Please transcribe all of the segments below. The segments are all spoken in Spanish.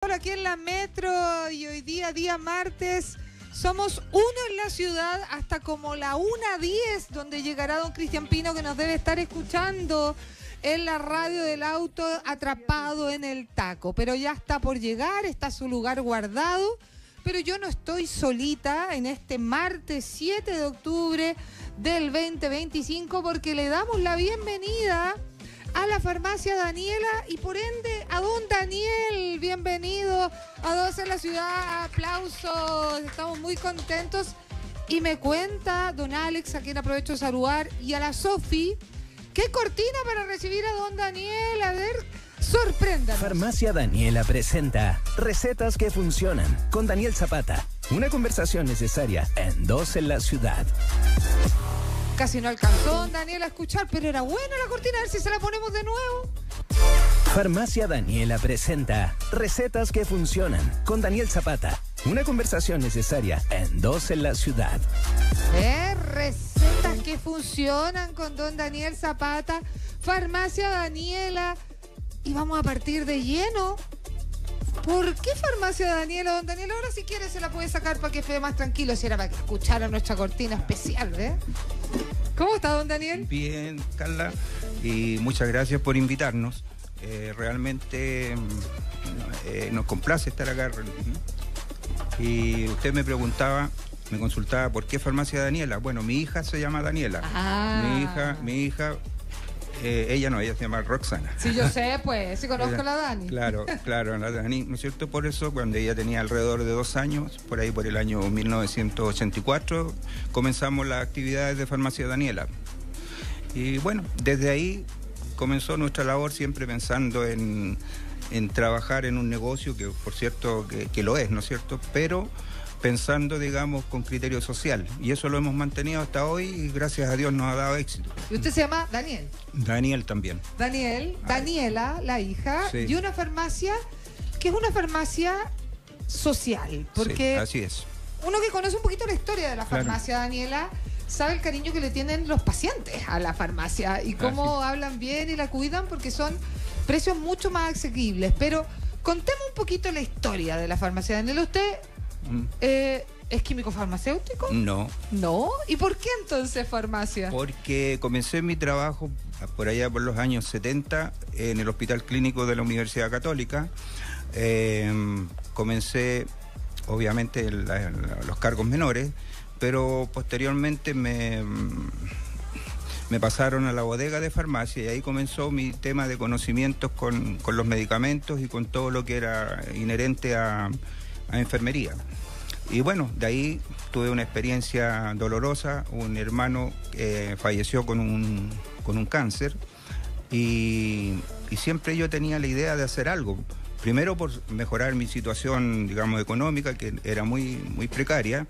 Aquí en la metro y hoy día martes, somos uno en la ciudad hasta como la 1:10, donde llegará don Cristian Pino, que nos debe estar escuchando en la radio del auto, atrapado en el taco. Pero ya está por llegar, está a su lugar guardado. Pero yo no estoy solita en este martes 7 de octubre del 2025, porque le damos la bienvenida a la farmacia Daniela y por ende a don Daniel. Bienvenido a Dos en la Ciudad, aplausos, estamos muy contentos. Y me cuenta don Alex, a quien aprovecho de saludar, y a la Sofi, ¿qué cortina para recibir a don Daniel? A ver, sorpréndanos. Farmacia Daniela presenta Recetas que funcionan con Daniel Zapata. Una conversación necesaria en Dos en la Ciudad. Casi no alcanzó don Daniel a escuchar, pero era buena la cortina, a ver si se la ponemos de nuevo. Farmacia Daniela presenta Recetas que funcionan con Daniel Zapata. Una conversación necesaria en Dos en la Ciudad. Recetas que funcionan con don Daniel Zapata, Farmacia Daniela. Y vamos a partir de lleno. ¿Por qué Farmacia Daniela, don Daniel? Ahora si quiere se la puede sacar para que esté más tranquilo, si era para que escuchara nuestra cortina especial, ¿eh? ¿Cómo está, don Daniel? Bien, Carla, y muchas gracias por invitarnos. Realmente nos complace estar acá. Y usted me consultaba por qué Farmacia Daniela. Bueno, mi hija se llama Daniela. Mi hija, ella se llama Roxana. Sí, yo sé, pues, sí conozco a la Dani. Claro, la Dani, ¿no es cierto? Por eso, cuando ella tenía alrededor de 2 años, por ahí por el año 1984, comenzamos las actividades de Farmacia Daniela. Y bueno, desde ahí comenzó nuestra labor, siempre pensando en trabajar en un negocio que, por cierto, que lo es, ¿no es cierto? Pero pensando, digamos, con criterio social. Y eso lo hemos mantenido hasta hoy y gracias a Dios nos ha dado éxito. ¿Y usted se llama Daniel? Daniel también. Daniela, la hija, sí. Y una farmacia que es una farmacia social. Porque sí, así es. Uno que conoce un poquito la historia de la farmacia, Claro. Daniela, sabe el cariño que le tienen los pacientes a la farmacia y cómo hablan bien y la cuidan, porque son precios mucho más asequibles. Pero contemos un poquito la historia de la farmacia, Daniela. ¿Usted es químico farmacéutico? No. ¿No? ¿Y por qué entonces farmacia? Porque comencé mi trabajo por allá por los años 70 en el Hospital Clínico de la Universidad Católica. Comencé, obviamente, los cargos menores, pero posteriormente me pasaron a la bodega de farmacia y ahí comenzó mi tema de conocimientos con los medicamentos y con todo lo que era inherente a enfermería. Y bueno, de ahí tuve una experiencia dolorosa. Un hermano falleció con un cáncer y siempre yo tenía la idea de hacer algo. Primero por mejorar mi situación, digamos, económica, que era muy, muy precaria.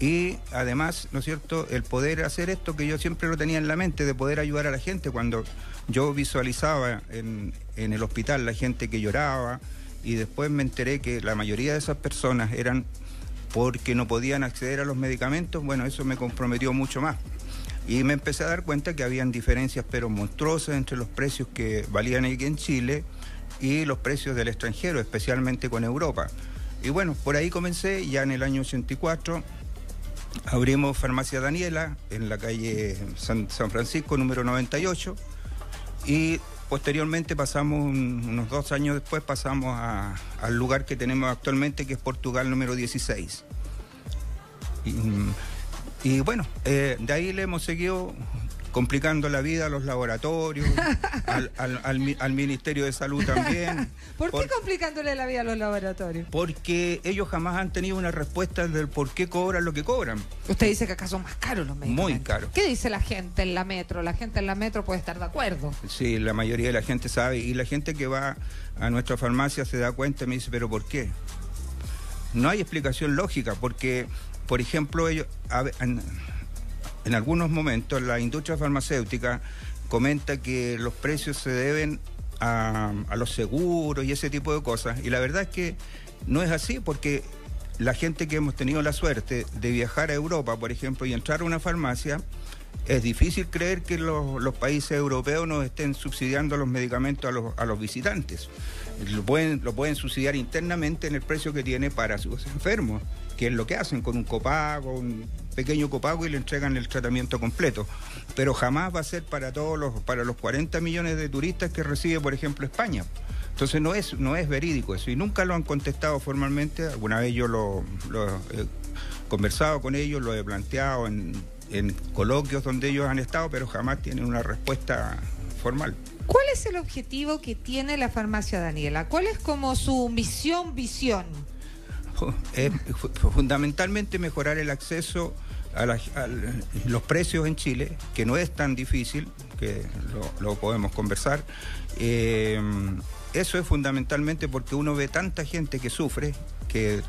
Y además, ¿no es cierto?, el poder hacer esto que yo siempre lo tenía en la mente, de poder ayudar a la gente. Cuando yo visualizaba en el hospital la gente que lloraba, y después me enteré que la mayoría de esas personas eran porque no podían acceder a los medicamentos, bueno, eso me comprometió mucho más. Y me empecé a dar cuenta que habían diferencias pero monstruosas entre los precios que valían aquí en Chile y los precios del extranjero, especialmente con Europa. Y bueno, por ahí comencé, ya en el año 84, abrimos Farmacia Daniela en la calle San Francisco, número 98, y posteriormente pasamos, unos 2 años después, pasamos al lugar que tenemos actualmente, que es Portugal número 16. Y bueno, de ahí le hemos seguido complicando la vida a los laboratorios, al Ministerio de Salud también. ¿Por qué complicándole la vida a los laboratorios? Porque ellos jamás han tenido una respuesta del por qué cobran lo que cobran. Usted dice que acá son más caros los medicamentos. Muy caros. ¿Qué dice la gente en la metro? La gente en la metro puede estar de acuerdo. Sí, la mayoría de la gente sabe, y la gente que va a nuestra farmacia se da cuenta y me dice, ¿pero por qué? No hay explicación lógica, porque, por ejemplo, ellos en algunos momentos la industria farmacéutica comenta que los precios se deben a los seguros y ese tipo de cosas, y la verdad es que no es así, porque la gente que hemos tenido la suerte de viajar a Europa, por ejemplo, y entrar a una farmacia, es difícil creer que los países europeos nos estén subsidiando los medicamentos a los visitantes. Lo pueden subsidiar internamente en el precio que tiene para sus enfermos, que es lo que hacen con un copago, un pequeño copago, y le entregan el tratamiento completo. Pero jamás va a ser para los 40 millones de turistas que recibe, por ejemplo, España. Entonces no es verídico eso, y nunca lo han contestado formalmente. Alguna vez yo lo he conversado con ellos, lo he planteado en coloquios donde ellos han estado, pero jamás tienen una respuesta formal. ¿Cuál es el objetivo que tiene la farmacia Daniela? ¿Cuál es como su visión? Es fundamentalmente mejorar el acceso a los precios en Chile, que no es tan difícil, que lo podemos conversar. Eso es fundamentalmente porque uno ve tanta gente que sufre, que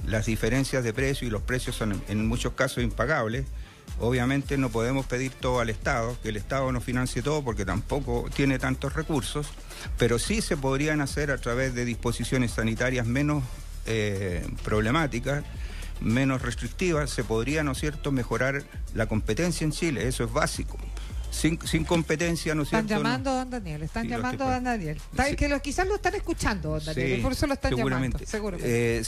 las diferencias de precio y los precios son en muchos casos impagables. Obviamente no podemos pedir todo al Estado, que el Estado no financie todo porque tampoco tiene tantos recursos, pero sí se podrían hacer a través de disposiciones sanitarias menos problemáticas, menos restrictivas. Se podría, ¿no es cierto?, mejorar la competencia en Chile, eso es básico. Sin competencia, ¿no es cierto? Están llamando a don Daniel, llamando a don Daniel. Sí. Que quizás lo están escuchando, don Daniel, sí, por eso lo están llamando. Seguramente.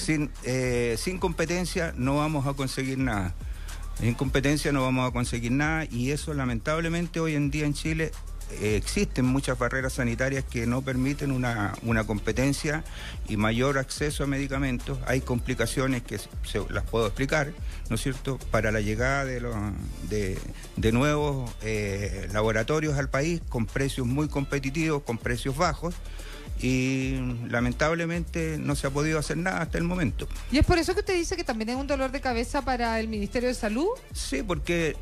Sin competencia no vamos a conseguir nada. En competencia no vamos a conseguir nada, y eso lamentablemente hoy en día en Chile existen muchas barreras sanitarias que no permiten una competencia y mayor acceso a medicamentos. Hay complicaciones que las puedo explicar, ¿no es cierto?, para la llegada de nuevos laboratorios al país con precios muy competitivos, con precios bajos. Y lamentablemente no se ha podido hacer nada hasta el momento. ¿Y es por eso que usted dice que también es un dolor de cabeza para el Ministerio de Salud? Sí, porque,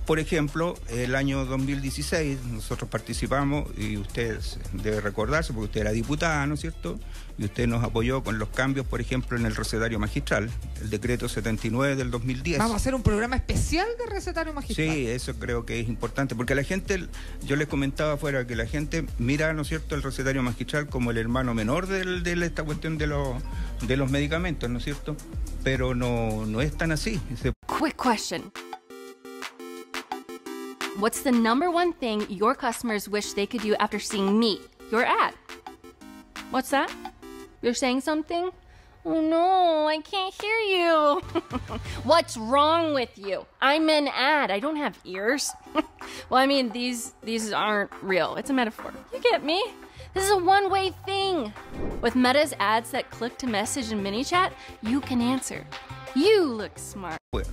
por ejemplo, el año 2016 nosotros participamos, y usted debe recordarse porque usted era diputada, ¿no es cierto?, y usted nos apoyó con los cambios, por ejemplo, en el recetario magistral, el decreto 79 del 2010. Vamos a hacer un programa especial de recetario magistral. Sí, eso creo que es importante, porque la gente, yo les comentaba afuera, que la gente mira, ¿no es cierto?, el recetario magistral como el hermano menor de esta cuestión de los medicamentos, ¿no es cierto?, pero no es tan así. Quick question. What's the number one thing your customers wish they could do after seeing me, your ad? What's that? You're saying something? Oh no, I can't hear you. What's wrong with you? I'm an ad. I don't have ears. Well, I mean, these aren't real. It's a metaphor. You get me? This is a one-way thing. With Meta's ads that click to message and mini chat, you can answer. You look smart. Bueno.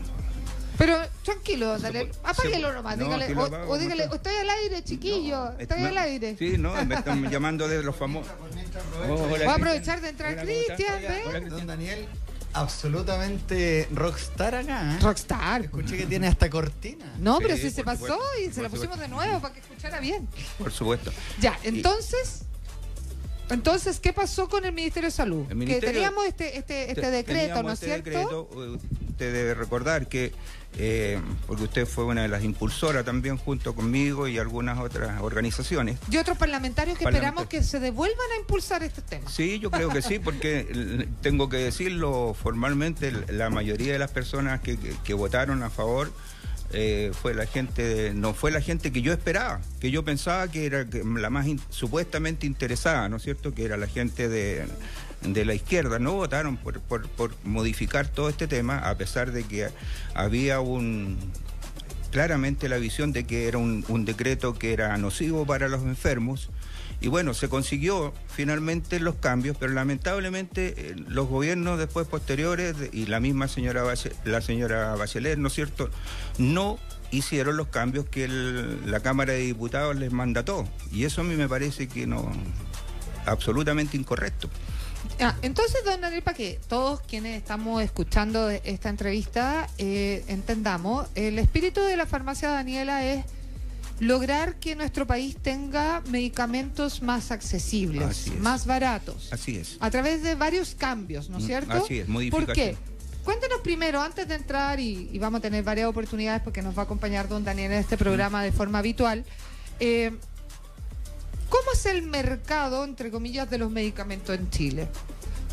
Pero tranquilo, Daniel, apáguelo nomás, dígale, o dígale, estoy al aire, chiquillo, estoy al aire. Sí, no, me están llamando de los famosos. Voy a aprovechar de entrar Cristian, ¿ves? Don Daniel, absolutamente rockstar acá, ¿eh? Rockstar. Escuché que tiene hasta cortina. No, Sí, pero si se por pasó supuesto, y se la pusimos de nuevo para que escuchara bien. Por supuesto. Ya, entonces, ¿qué pasó con el Ministerio de Salud? Que teníamos este decreto, ¿no es cierto? Decreto, usted debe recordar que, porque usted fue una de las impulsoras también junto conmigo y algunas otras organizaciones. Y otros parlamentarios que esperamos que se devuelvan a impulsar este tema. Sí, yo creo que sí, porque tengo que decirlo formalmente, la mayoría de las personas que votaron a favor fue la gente, no fue la gente que yo esperaba, que yo pensaba que era la más supuestamente interesada, ¿no es cierto?, que era la gente de la izquierda. No votaron por modificar todo este tema, a pesar de que había claramente la visión de que era un decreto que era nocivo para los enfermos. Y bueno, se consiguió finalmente los cambios, pero lamentablemente los gobiernos después posteriores y la misma señora Bachelet, ¿no es cierto?, no hicieron los cambios que la Cámara de Diputados les mandató. Y eso a mí me parece que no, absolutamente incorrecto. Entonces, don Daniel, para que todos quienes estamos escuchando esta entrevista entendamos, el espíritu de la farmacia Daniela es lograr que nuestro país tenga medicamentos más accesibles, más baratos. Así es. A través de varios cambios, ¿no es cierto? Así es, modificación. ¿Por qué? Cuéntenos primero, antes de entrar, y vamos a tener varias oportunidades porque nos va a acompañar don Daniel en este programa de forma habitual, ¿cómo es el mercado, entre comillas, de los medicamentos en Chile?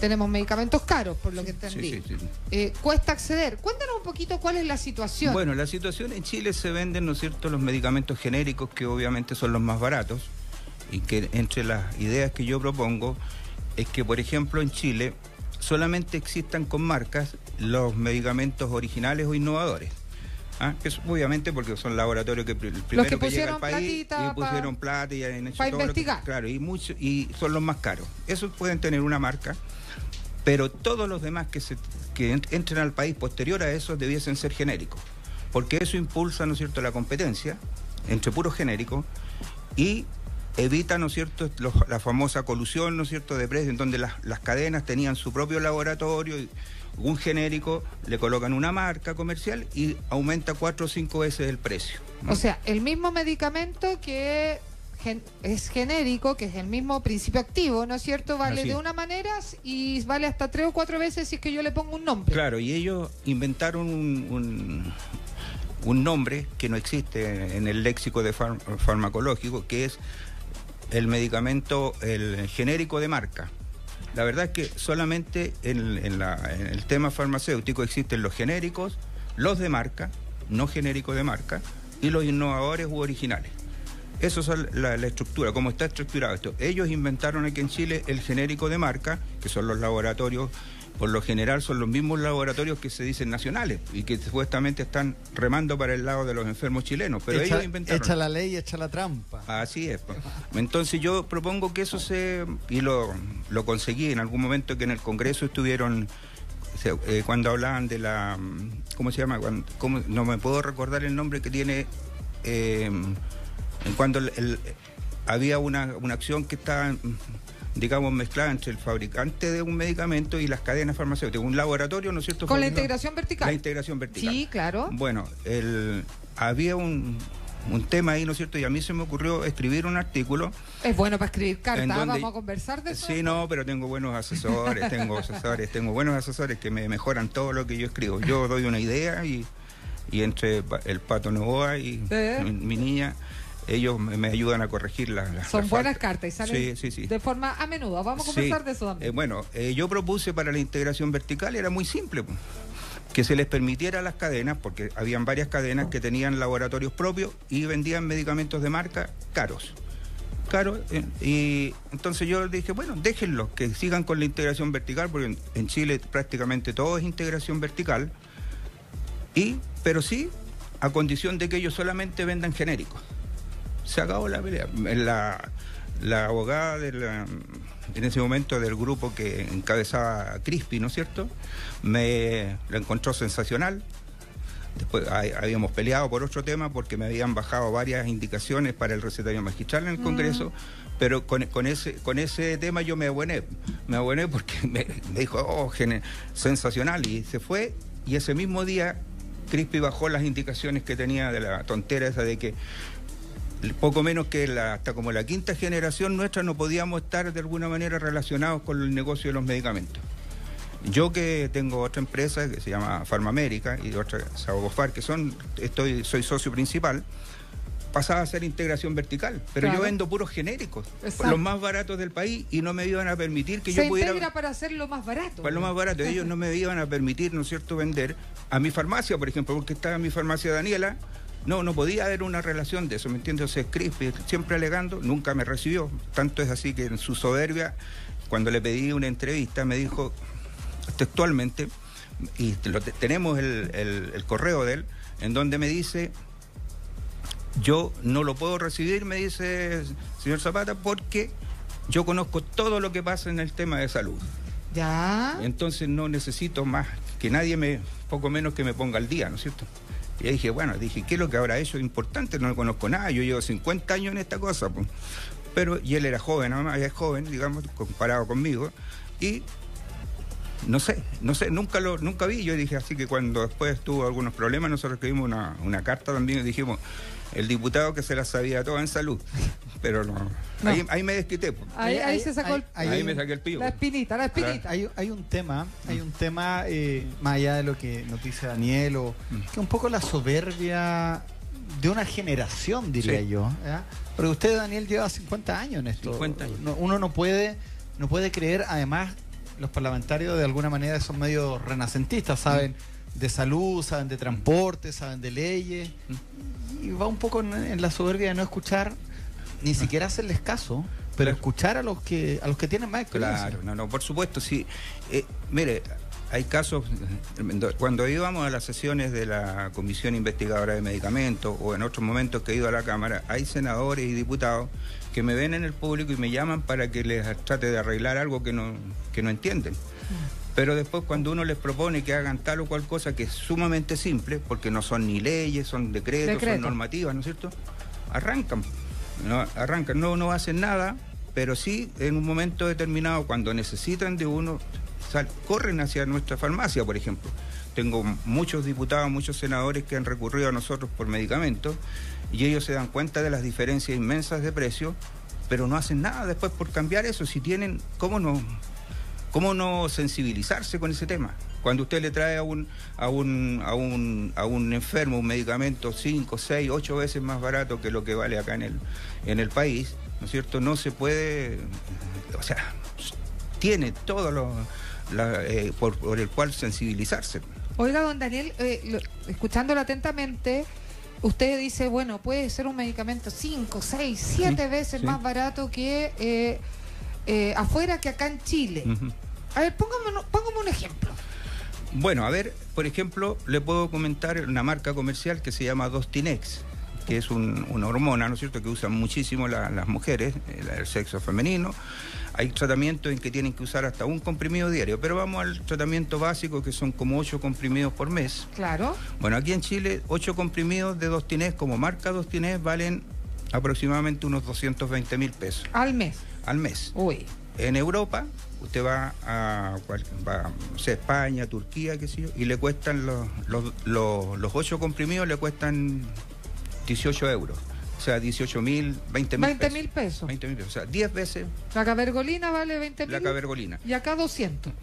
tenemos medicamentos caros, por lo que entendí. Sí. Cuesta acceder. Cuéntanos un poquito cuál es la situación. Bueno, la situación en Chile se venden, ¿no es cierto?, los medicamentos genéricos, que obviamente son los más baratos, y que entre las ideas que yo propongo es que, por ejemplo, en Chile solamente existan con marcas los medicamentos originales o innovadores. Que es, obviamente, porque son laboratorios que primero que llega al país y pusieron plata y han hecho para todo investigar. Claro, y son los más caros. Esos pueden tener una marca, pero todos los demás que entren al país posterior a esos debiesen ser genéricos, porque eso impulsa, ¿no es cierto?, la competencia entre puros genéricos y evita, ¿no es cierto?, la famosa colusión, ¿no es cierto?, de precios, en donde las cadenas tenían su propio laboratorio y un genérico le colocan una marca comercial y aumenta 4 o 5 veces el precio, ¿no? O sea, el mismo medicamento que es genérico, que es el mismo principio activo, ¿no es cierto?, vale de una manera y vale hasta 3 o 4 veces si es que yo le pongo un nombre. Claro, y ellos inventaron un nombre que no existe en el léxico de farmacológico, que es el medicamento, el genérico de marca. La verdad es que solamente en el tema farmacéutico existen los genéricos, los de marca, no genéricos de marca, y los innovadores u originales. Eso es la estructura, cómo está estructurado esto. Ellos inventaron aquí en Chile el genérico de marca, que son los laboratorios, por lo general son los mismos laboratorios que se dicen nacionales y que supuestamente están remando para el lado de los enfermos chilenos, pero ellos inventaron. Echa la ley, echa la trampa. Así es. Entonces yo propongo que eso y lo conseguí en algún momento, que en el Congreso estuvieron, cuando hablaban de la, ¿cómo se llama? No me puedo recordar el nombre que tiene, cuando había una acción que estaba, digamos, mezclada entre el fabricante de un medicamento y las cadenas farmacéuticas, un laboratorio, ¿no es cierto? Con la integración vertical. La integración vertical. Sí, claro. Bueno, había un tema ahí, ¿no es cierto? Y a mí se me ocurrió escribir un artículo. Es bueno para escribir cartas, vamos a conversar de eso. Sí, no, pero tengo buenos asesores, tengo buenos asesores que me mejoran todo lo que yo escribo. Yo doy una idea y entre el Pato Novoa y mi niña, ellos me ayudan a corregir las Son buenas cartas y salen sí. de forma a menudo. Vamos a conversar de eso también. Yo propuse para la integración vertical, era muy simple, que se les permitiera a las cadenas, porque habían varias cadenas que tenían laboratorios propios y vendían medicamentos de marca caros. Y entonces yo dije, bueno, déjenlos, que sigan con la integración vertical, porque en Chile prácticamente todo es integración vertical, pero sí a condición de que ellos solamente vendan genéricos. Se acabó la pelea. La abogada en ese momento del grupo que encabezaba Crispi, ¿no es cierto?, me lo encontró sensacional. Después habíamos peleado por otro tema porque me habían bajado varias indicaciones para el recetario magistral en el Congreso, pero con ese tema yo me aboné porque me dijo, sensacional, y se fue, y ese mismo día Crispi bajó las indicaciones que tenía de la tontera esa de que poco menos que hasta como la quinta generación nuestra no podíamos estar de alguna manera relacionados con el negocio de los medicamentos. Yo, que tengo otra empresa que se llama Farmamérica y otra Sabogofar, que soy socio principal, pasaba a ser integración vertical, pero claro, yo vendo puros genéricos, los más baratos del país, y no me iban a permitir que yo pudiera... Se integra para hacerlo más barato. Para lo más barato, ellos no me iban a permitir, ¿no es cierto?, vender a mi farmacia, por ejemplo, porque estaba mi farmacia Daniela. No podía haber una relación de eso, ¿me entiendes? O sea, Crispi, siempre alegando, nunca me recibió. Tanto es así que en su soberbia, cuando le pedí una entrevista, me dijo textualmente, y tenemos el correo de él, en donde me dice: yo no lo puedo recibir, me dice, señor Zapata, porque yo conozco todo lo que pasa en el tema de salud. Ya. Entonces no necesito más que nadie poco menos que me ponga al día, ¿no es cierto? Y ahí dije, ¿qué es lo que habrá hecho importante? No conozco nada, yo llevo 50 años en esta cosa, pues. Y él era joven, nada más, es joven, digamos, comparado conmigo, y no sé, nunca vi. Yo dije, así que cuando después tuvo algunos problemas, nosotros escribimos una carta también y dijimos, el diputado que se la sabía toda en salud, pero no. Ahí me desquité. Ahí se sacó ahí me saqué el pillo. La espinita. Hay un tema, más allá de lo que nos dice Daniel, que un poco la soberbia de una generación, diría yo. ¿Ya? Porque usted, Daniel, lleva 50 años en esto. 50 años. Uno no puede creer, además, los parlamentarios de alguna manera son medio renacentistas, saben de salud, saben de transporte, saben de leyes, y va un poco en la soberbia de no escuchar, ni siquiera hacerles caso, pero escuchar a los que tienen más experiencia. Claro, no, por supuesto, sí. Mire, hay casos, cuando íbamos a las sesiones de la Comisión Investigadora de Medicamentos o en otros momentos que he ido a la Cámara, hay senadores y diputados que me ven en el público y me llaman para que les trate de arreglar algo que no entienden. Pero después cuando uno les propone que hagan tal o cual cosa que es sumamente simple, porque no son ni leyes, son decretos, son normativas, ¿no es cierto? Arrancan, no hacen nada, pero sí en un momento determinado, cuando necesitan de uno, corren hacia nuestra farmacia, por ejemplo. Tengo muchos diputados, muchos senadores que han recurrido a nosotros por medicamentos y ellos se dan cuenta de las diferencias inmensas de precio, pero no hacen nada después por cambiar eso. Si tienen, ¿cómo no sensibilizarse con ese tema? Cuando usted le trae a un enfermo un medicamento 5, 6, 8 veces más barato que lo que vale acá en el país, ¿no es cierto? No se puede, o sea, tiene todo por el cual sensibilizarse. Oiga, don Daniel, escuchándolo atentamente, usted dice, bueno, puede ser un medicamento 5, 6, 7 veces más barato que afuera, que acá en Chile. A ver, póngame un ejemplo. Bueno, a ver, por ejemplo, le puedo comentar una marca comercial que se llama Dostinex, que es una hormona, ¿no es cierto?, que usan muchísimo las mujeres, el sexo femenino. Hay tratamientos en que tienen que usar hasta un comprimido diario, pero vamos al tratamiento básico, que son como 8 comprimidos por mes. Claro. Bueno, aquí en Chile, 8 comprimidos de Dostinex, como marca Dostinex, valen aproximadamente unos 220.000 pesos. ¿Al mes? Al mes. Uy. En Europa, usted va a no sé, España, Turquía, qué sé yo, y le cuestan los 8 comprimidos, le cuestan 18 euros. O sea, 18.000, 20.000 pesos. 20.000 pesos. O sea, 10 veces. La cabergolina vale 20.000. La cabergolina. Y acá 200.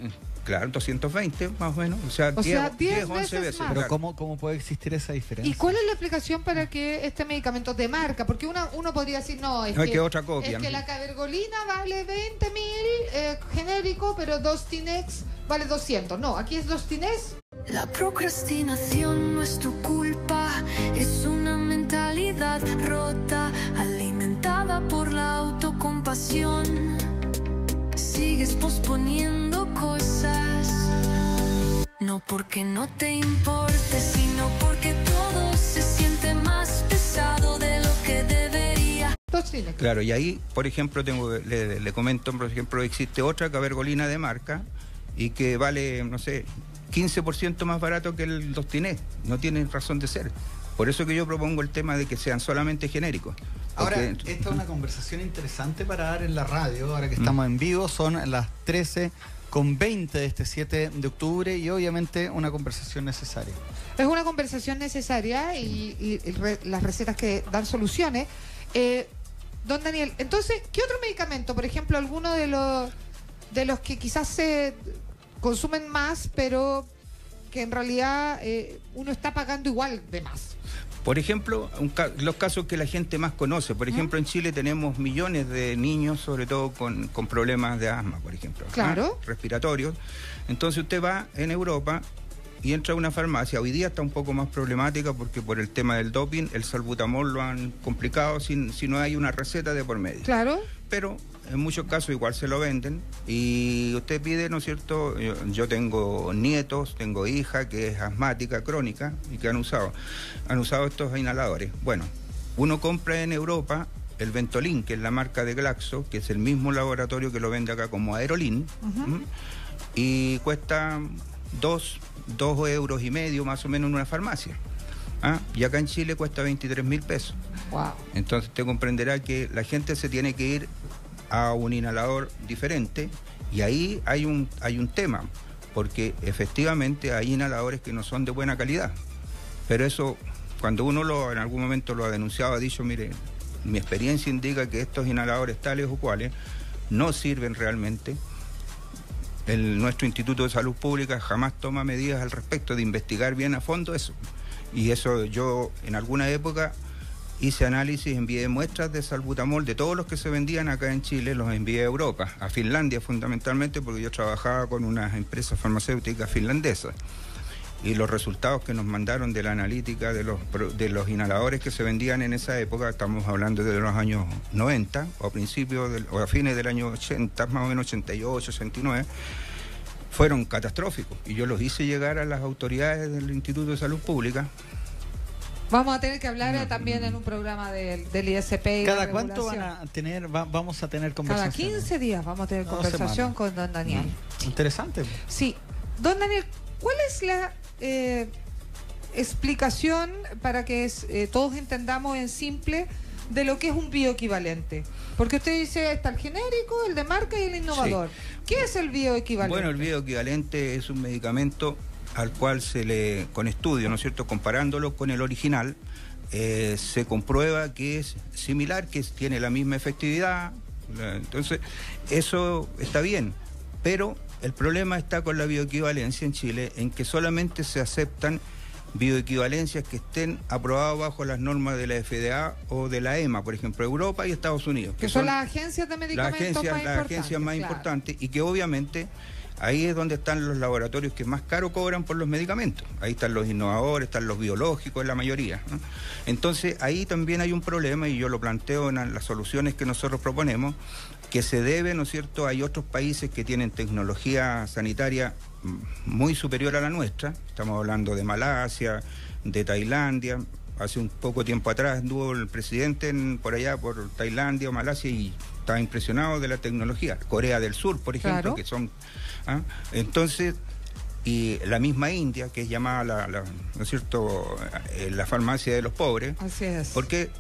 Claro, 220 más o menos. O sea, 10 11 veces. Pero ¿cómo puede existir esa diferencia? ¿Y cuál es la explicación para que este medicamento de marca? Porque uno podría decir, no, es que otra copia. Es que la cabergolina vale 20.000 genérico, pero Dostinex vale 200. No, aquí es Dostinex. La procrastinación no es tu culpa, es una mentalidad rota, alimentada por la autocompasión. Sigues posponiendo cosas, no porque no te importe, sino porque todo se siente más pesado de lo que debería. Claro, y ahí, por ejemplo, le comento, por ejemplo, existe otra cabergolina de marca y que vale, no sé, 15% más barato que el Dostinex. No tiene razón de ser. Por eso que yo propongo el tema de que sean solamente genéricos. Ahora, esta es una conversación interesante para dar en la radio, ahora que estamos en vivo, son las 13:20 de este 7 de octubre y obviamente una conversación necesaria. Es una conversación necesaria y las recetas que dan soluciones. Don Daniel, entonces, ¿qué otro medicamento? Por ejemplo, alguno de los que quizás se consumen más, pero que en realidad uno está pagando igual de más. Por ejemplo, los casos que la gente más conoce. Por ejemplo, en Chile tenemos millones de niños, sobre todo con problemas de asma, por ejemplo. Claro. Respiratorios. Entonces usted va en Europa y entra a una farmacia. Hoy día está un poco más problemática porque por el tema del doping, el salbutamol lo han complicado si no hay una receta de por medio. Claro. Pero en muchos casos igual se lo venden y usted pide, ¿no es cierto? Yo tengo nietos, tengo hija que es asmática crónica y que han usado estos inhaladores. Bueno, uno compra en Europa el Ventolin, que es la marca de Glaxo, que es el mismo laboratorio que lo vende acá como Aerolin, y cuesta 2,5 euros más o menos en una farmacia. Y acá en Chile cuesta 23.000 pesos. Wow. Entonces te comprenderá que la gente se tiene que ir a un inhalador diferente y ahí hay un tema, porque efectivamente hay inhaladores que no son de buena calidad. Pero eso, cuando uno en algún momento lo ha denunciado, ha dicho, mire, mi experiencia indica que estos inhaladores tales o cuales no sirven realmente. Nuestro Instituto de Salud Pública jamás toma medidas al respecto de investigar bien a fondo eso. Y eso yo en alguna época hice análisis, envié muestras de salbutamol de todos los que se vendían acá en Chile, los envié a Europa, a Finlandia fundamentalmente, porque yo trabajaba con unas empresas farmacéuticas finlandesas. Y los resultados que nos mandaron de la analítica de los inhaladores que se vendían en esa época, estamos hablando de los años 90, o a fines del año 80, más o menos 88, 89, fueron catastróficos. Y yo los hice llegar a las autoridades del Instituto de Salud Pública. Vamos a tener que hablar también en un programa del ISP. Y ¿Cada cuánto van a tener, vamos a tener conversación? Cada 15 días vamos a tener conversación con don Daniel. Interesante. Sí. Don Daniel, ¿cuál es la explicación para que todos entendamos en simple de lo que es un bioequivalente? Porque usted dice, está el genérico, el de marca y el innovador. Sí. ¿Qué es el bioequivalente? Bueno, el bioequivalente es un medicamento al cual con estudio, ¿no es cierto?, comparándolo con el original, se comprueba que es similar, que tiene la misma efectividad. Entonces, eso está bien, pero el problema está con la bioequivalencia en Chile, en que solamente se aceptan bioequivalencias que estén aprobadas bajo las normas de la FDA o de la EMA, por ejemplo, Europa y Estados Unidos. Que son las agencias de medicamentos las agencias más importantes, y que obviamente ahí es donde están los laboratorios que más caro cobran por los medicamentos. Ahí están los innovadores, están los biológicos, la mayoría, ¿no? Entonces, ahí también hay un problema, y yo lo planteo en las soluciones que nosotros proponemos, que se debe, ¿no es cierto?, hay otros países que tienen tecnología sanitaria muy superior a la nuestra. Estamos hablando de Malasia, de Tailandia. Hace un poco tiempo atrás anduvo el presidente por allá, por Tailandia o Malasia, y estaba impresionado de la tecnología. Corea del Sur, por ejemplo, claro, que son... Entonces, y la misma India, que es llamada, ¿no es cierto?, la farmacia de los pobres. Así es. Porque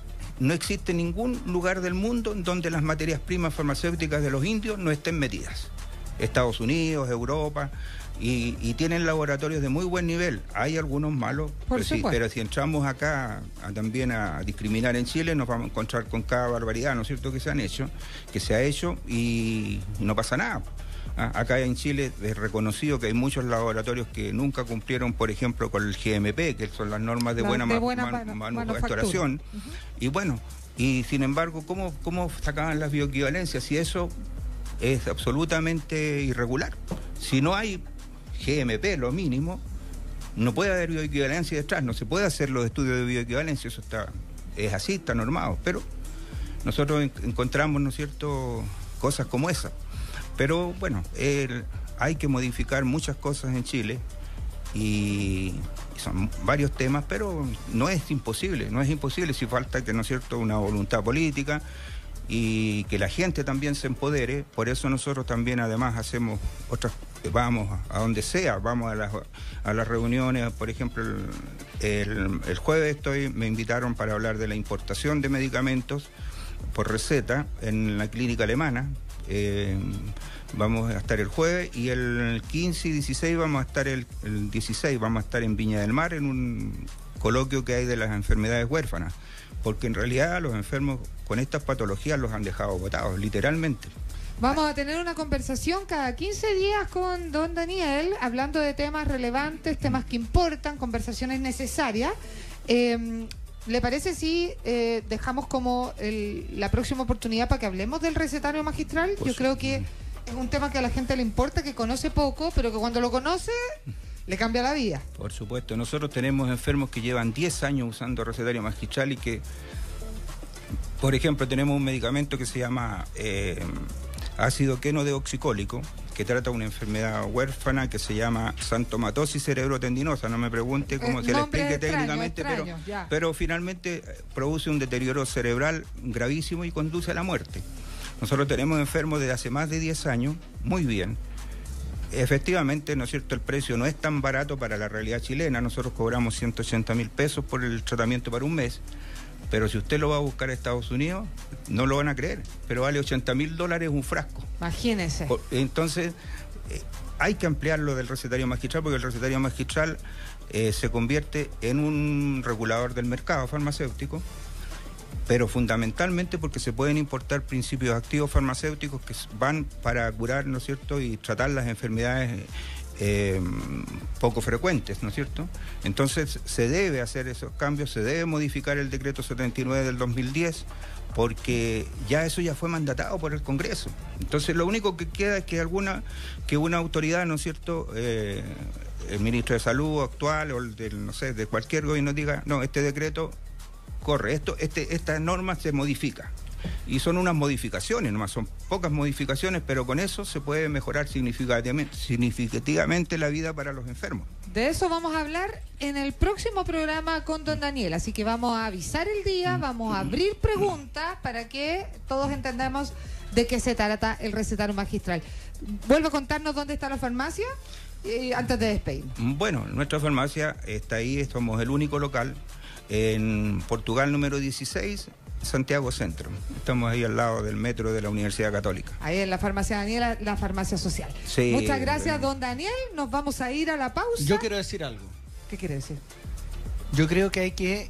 no existe ningún lugar del mundo donde las materias primas farmacéuticas de los indios no estén metidas. Estados Unidos, Europa, y tienen laboratorios de muy buen nivel. Hay algunos malos, pero si entramos acá también a discriminar en Chile, nos vamos a encontrar con cada barbaridad, ¿no es cierto?, que se ha hecho y no pasa nada. Acá en Chile es reconocido que hay muchos laboratorios que nunca cumplieron, por ejemplo, con el GMP, que son las normas de buena manufacturación. Y bueno, y sin embargo, ¿cómo sacaban las bioequivalencias? Si eso es absolutamente irregular. Si no hay GMP, lo mínimo, no puede haber bioequivalencia detrás, no se puede hacer los estudios de bioequivalencia, eso es así, está normado, pero nosotros encontramos, ¿no es cierto?, cosas como esa. Pero bueno, hay que modificar muchas cosas en Chile y son varios temas, pero no es imposible si falta que, ¿no es cierto?, una voluntad política y que la gente también se empodere. Por eso nosotros también además hacemos vamos a donde sea, vamos a las reuniones. Por ejemplo, el jueves me invitaron para hablar de la importación de medicamentos por receta en la clínica alemana. Vamos a estar el jueves, y el 15 y 16 vamos a estar el 16 vamos a estar en Viña del Mar en un coloquio que hay de las enfermedades huérfanas, porque en realidad los enfermos con estas patologías los han dejado botados, literalmente. Vamos a tener una conversación cada 15 días con don Daniel, hablando de temas relevantes, temas que importan, conversaciones necesarias. ¿Le parece si dejamos como la próxima oportunidad para que hablemos del recetario magistral? Yo creo que es un tema que a la gente le importa, que conoce poco, pero que cuando lo conoce le cambia la vida. Por supuesto. Nosotros tenemos enfermos que llevan 10 años usando recetario magistral y que, por ejemplo, tenemos un medicamento que se llama ácido quenodeoxicólico, que trata una enfermedad huérfana que se llama xantomatosis cerebrotendinosa. No me pregunte cómo se le explique técnicamente, pero finalmente produce un deterioro cerebral gravísimo y conduce a la muerte. Nosotros tenemos enfermos desde hace más de 10 años, muy bien. Efectivamente, ¿no es cierto?, el precio no es tan barato para la realidad chilena. Nosotros cobramos 180.000 pesos por el tratamiento para un mes. Pero si usted lo va a buscar a Estados Unidos, no lo van a creer, pero vale $80.000 un frasco. Imagínese. Entonces, hay que ampliar lo del recetario magistral, porque el recetario magistral se convierte en un regulador del mercado farmacéutico, pero fundamentalmente porque se pueden importar principios activos farmacéuticos que van para curar, ¿no es cierto?, y tratar las enfermedades poco frecuentes, ¿no es cierto? Entonces se debe hacer esos cambios, se debe modificar el decreto 79 del 2010, porque ya eso ya fue mandatado por el Congreso. Entonces lo único que queda es que una autoridad, ¿no es cierto?, el ministro de Salud actual o no sé, de cualquier gobierno diga, no, este decreto corre, esta norma se modifica. Y son unas modificaciones, nomás son pocas modificaciones, pero con eso se puede mejorar significativamente la vida para los enfermos. De eso vamos a hablar en el próximo programa con don Daniel, así que vamos a avisar el día, vamos a abrir preguntas para que todos entendamos de qué se trata el recetario magistral. ¿Vuelve a contarnos dónde está la farmacia antes de despedirnos? Bueno, nuestra farmacia está ahí, somos el único local en Portugal número 16, Santiago Centro. Estamos ahí al lado del metro de la Universidad Católica. Ahí en la farmacia Daniela, la farmacia social. Sí, muchas gracias, don Daniel. Nos vamos a ir a la pausa. Yo quiero decir algo. ¿Qué quiere decir? Yo creo que hay que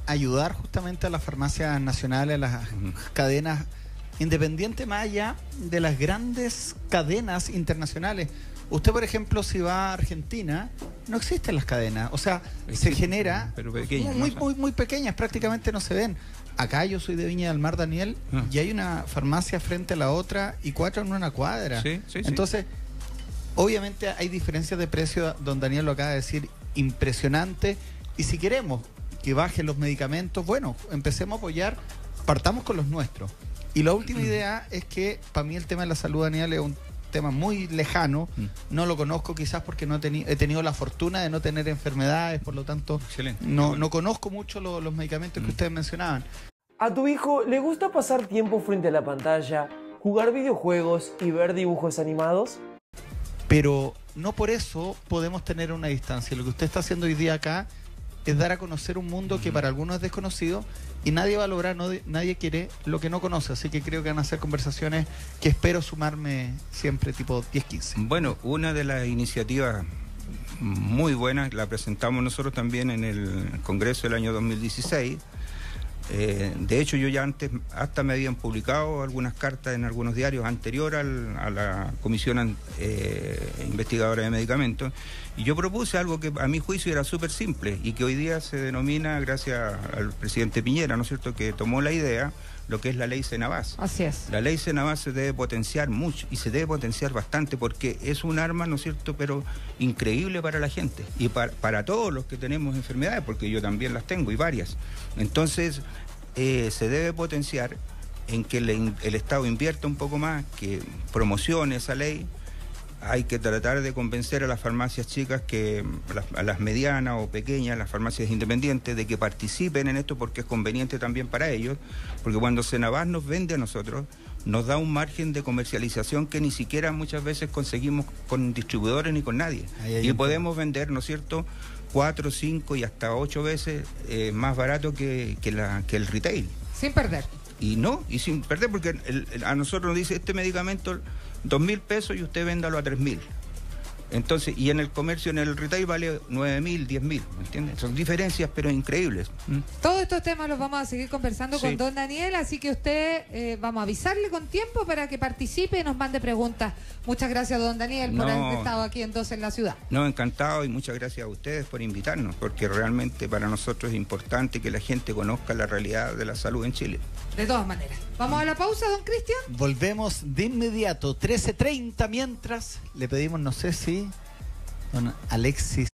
ayudar justamente a las farmacias nacionales, a las cadenas, independiente más allá de las grandes cadenas internacionales. Usted, por ejemplo, si va a Argentina, no existen las cadenas. O sea, se genera pero pequeñas, muy pequeñas, prácticamente no se ven. Acá yo soy de Viña del Mar, Daniel, y hay una farmacia frente a la otra y 4 en una cuadra. Sí, entonces, obviamente hay diferencias de precio, don Daniel lo acaba de decir, impresionante. Y si queremos que bajen los medicamentos, bueno, empecemos a apoyar, partamos con los nuestros. Y la última idea es que para mí el tema de la salud, Daniel, es un tema muy lejano, no lo conozco quizás porque no he tenido la fortuna de no tener enfermedades, por lo tanto no conozco mucho los medicamentos que ustedes mencionaban. ¿A tu hijo le gusta pasar tiempo frente a la pantalla, jugar videojuegos y ver dibujos animados? Pero no por eso podemos tener una distancia. Lo que usted está haciendo hoy día acá es dar a conocer un mundo que para algunos es desconocido y nadie va a lograr, nadie quiere lo que no conoce, así que creo que van a ser conversaciones que espero sumarme siempre tipo 10-15. Bueno, una de las iniciativas muy buenas la presentamos nosotros también en el Congreso del año 2016. De hecho, yo ya antes hasta me habían publicado algunas cartas en algunos diarios anterior a la Comisión Investigadora de Medicamentos, y yo propuse algo que a mi juicio era súper simple y que hoy día se denomina, gracias al presidente Piñera, ¿no es cierto?, que tomó la idea, lo que es la ley Senabás. Así es. La ley Senabás se debe potenciar mucho y se debe potenciar bastante porque es un arma, ¿no es cierto?, pero increíble para la gente y para todos los que tenemos enfermedades, porque yo también las tengo y varias. Entonces, se debe potenciar en que el Estado invierta un poco más, que promocione esa ley. Hay que tratar de convencer a las farmacias chicas, a las medianas o pequeñas, las farmacias independientes, de que participen en esto porque es conveniente también para ellos, porque cuando Senabás nos vende a nosotros, nos da un margen de comercialización que ni siquiera muchas veces conseguimos con distribuidores ni con nadie. Y podemos vender, ¿no es cierto?, 4, 5 y hasta 8 veces más barato que el retail. Sin perder. Y sin perder, porque a nosotros nos dice, este medicamento 2.000 pesos y usted véndalo a 3.000. Entonces, y en el comercio, en el retail vale 9.000, 10.000, ¿me entiendes? Son diferencias, pero increíbles. Todos estos temas los vamos a seguir conversando con don Daniel, así que usted, vamos a avisarle con tiempo para que participe y nos mande preguntas. Muchas gracias, don Daniel, por haber estado aquí entonces en la ciudad. No, encantado, y muchas gracias a ustedes por invitarnos, porque realmente para nosotros es importante que la gente conozca la realidad de la salud en Chile. De todas maneras. ¿Vamos a la pausa, don Cristian? Volvemos de inmediato, 13:30, mientras le pedimos, no sé si don Alexis